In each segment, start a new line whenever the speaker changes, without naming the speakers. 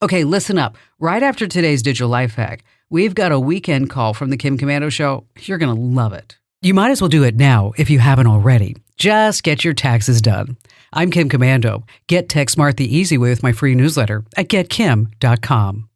Okay, listen up. Right after today's digital life hack, we've got a weekend call from the Kim Komando Show. You're going to love it. You might as well do it now if you haven't already. Just get your taxes done. I'm Kim Komando. Get Tax Smart the easy way with my free newsletter at getkim.com.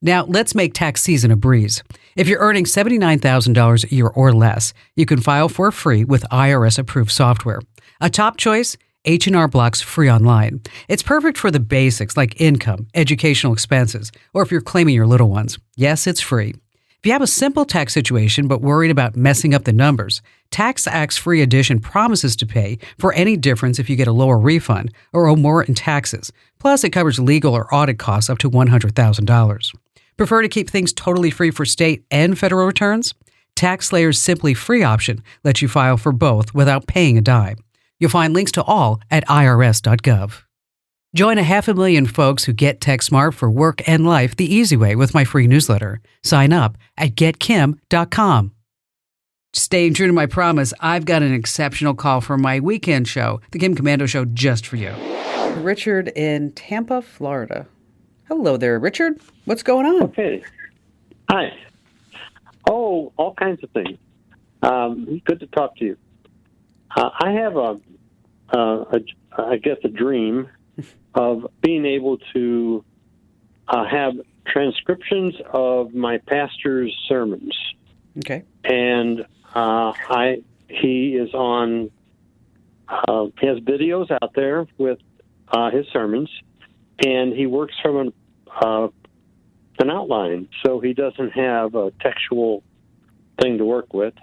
Now, let's make tax season a breeze. If you're earning $79,000 a year or less, you can file for free with IRS-approved software. A top choice? H&R Block's free online. It's perfect for the basics like income, educational expenses, or if you're claiming your little ones. Yes, it's free. If you have a simple tax situation but worried about messing up the numbers, TaxAct's free edition promises to pay for any difference if you get a lower refund or owe more in taxes. Plus, it covers legal or audit costs up to $100,000. Prefer to keep things totally free for state and federal returns? TaxSlayer's Simply Free option lets you file for both without paying a dime. You'll find links to all at irs.gov. Join 500,000 folks who get tech smart for work and life the easy way with my free newsletter. Sign up at getkim.com. Staying true to my promise, I've got an exceptional call for my weekend show, the Kim Komando Show, just for you. Richard in Tampa, Florida. Hello there, Richard. What's going on?
Okay. Hi. Oh, all kinds of things. Good to talk to you. I have a dream of being able to have transcriptions of my pastor's sermons.
Okay.
And he is on. He has videos out there with his sermons, and he works from an outline, so he doesn't have a textual thing to work with.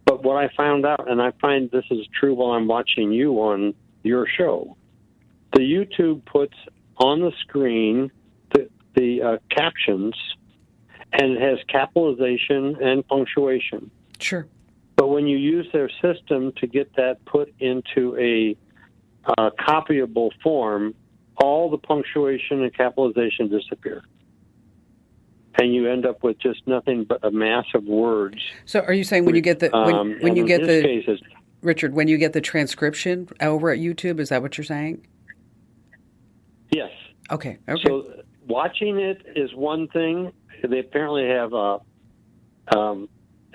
But what I found out, and I find this is true while I'm watching you on your show, the YouTube puts on the screen the captions, and it has capitalization and punctuation.
Sure.
But when you use their system to get that put into a copyable form, all the punctuation and capitalization disappear. And you end up with just nothing but a mass of words.
So are you saying when you get the when you get the
cases,
Richard, when you get the transcription over at YouTube, is that what you're saying?
Yes.
Okay.
So watching it is one thing. They apparently have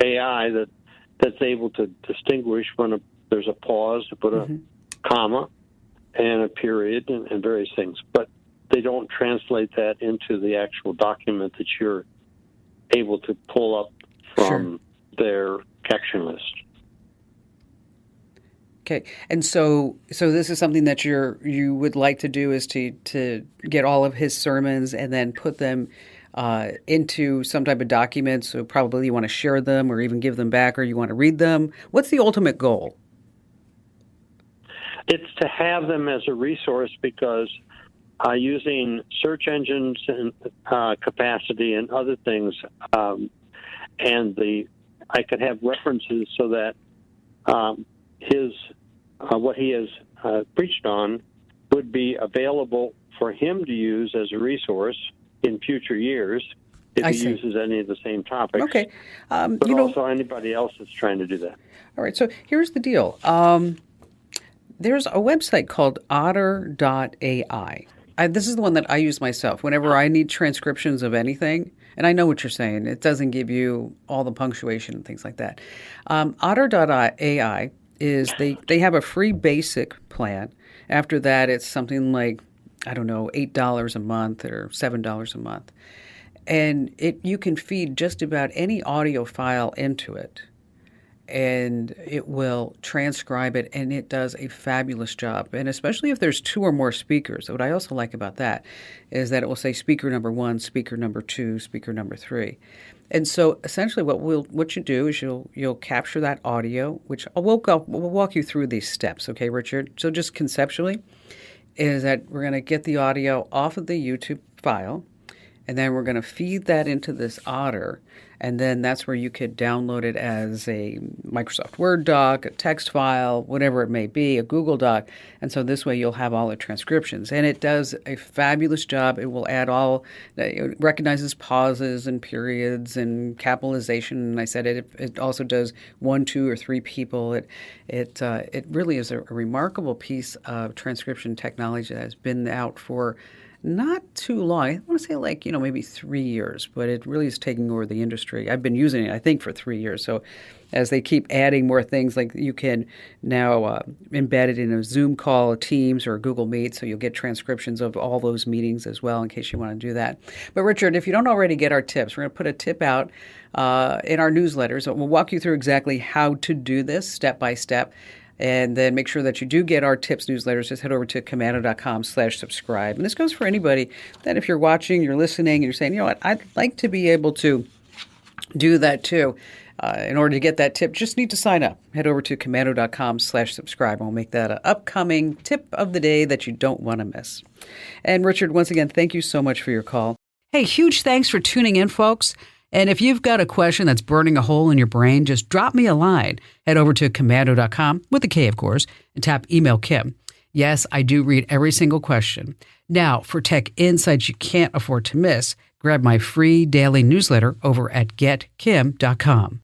AI that's able to distinguish when there's a pause, to put a comma and a period and various things. But they don't translate that into the actual document that you're able to pull up from their caption list.
Okay, and so this is something that you would like to do, is to get all of his sermons and then put them into some type of document. So probably you want to share them or even give them back, or you want to read them. What's the ultimate goal?
It's to have them as a resource, because using search engines and capacity and other things, I could have references so that what he has preached on would be available for him to use as a resource in future years if he uses any of the same topics.
Okay.
But also anybody else that's trying to do that.
All right. So here's the deal. There's a website called otter.ai. This is the one that I use myself whenever I need transcriptions of anything. And I know what you're saying. It doesn't give you all the punctuation and things like that. Otter.ai is they have a free basic plan. After that, it's something like, I don't know, $8 a month or $7 a month. And you can feed just about any audio file into it, and it will transcribe it, and it does a fabulous job. And especially if there's two or more speakers. What I also like about that is that it will say speaker number 1, speaker number 2, speaker number 3. And so essentially what you do is you'll capture that audio, which we'll walk you through these steps, okay, Richard? So just conceptually is that we're going to get the audio off of the YouTube file, and then we're going to feed that into this Otter, and then that's where you could download it as a Microsoft Word doc, a text file, whatever it may be, a Google Doc. And so this way you'll have all the transcriptions. And it does a fabulous job. It will add it recognizes pauses and periods and capitalization. And I said it also does 1, 2, or 3 people. It really is a remarkable piece of transcription technology that has been out for not too long. I want to say like, maybe 3 years, but it really is taking over the industry. I've been using it, I think, for 3 years. So as they keep adding more things, like you can now embed it in a Zoom call, a Teams, or a Google Meet, so you'll get transcriptions of all those meetings as well in case you want to do that. But Richard, if you don't already get our tips, we're going to put a tip out in our newsletters. We'll walk you through exactly how to do this step by step. And then make sure that you do get our tips newsletters. Just head over to komando.com/subscribe. And this goes for anybody that if you're watching, you're listening, and you're saying, what, I'd like to be able to do that too. In order to get that tip, just need to sign up. Head over to komando.com/subscribe. We'll make that an upcoming tip of the day that you don't want to miss. And Richard, once again, thank you so much for your call. Hey, huge thanks for tuning in, folks. And if you've got a question that's burning a hole in your brain, just drop me a line. Head over to komando.com, with a K, of course, and tap Email Kim. Yes, I do read every single question. Now, for tech insights you can't afford to miss, grab my free daily newsletter over at getkim.com.